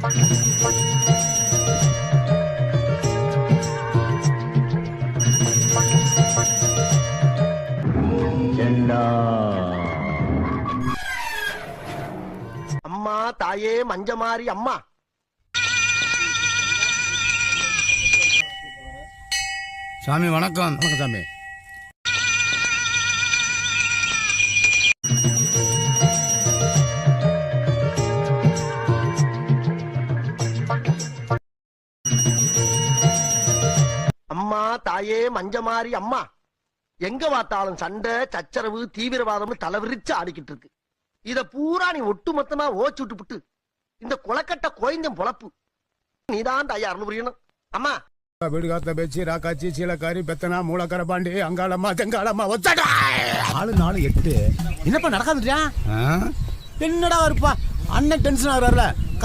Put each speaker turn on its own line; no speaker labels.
அம்மா தாயே மஞ்சமாரி அம்மா.
சாமி வணக்கம். வணக்கம் சாமி.
அம்மா தாயே மஞ்சமாரி அம்மா. எங்க பார்த்தாலும் சண்டை சச்சரவு தீவிரவாதம்னு தலைவிரிச்சு ஆடிக்கிட்டு இருக்கு. இத பூரா நீ ஒட்டுமொத்தமா ஓச்சு விட்டு இந்த குளக்கட்ட கோயந்தம் பொழப்பு நீதான் தயார்னு புரியணும். அம்மா
வீடு காத்த பேச்சு ராக்காச்சி சீலக்காரி பெத்தனா மூலக்கர பாண்டி அங்காளம்மா தெங்காளம்மா ஒத்தடா
4-4-8 என்னப்பா நடக்காதுடா? என்னடா இருப்பா அண்ணன் டென்ஷன் ஆகுறாருல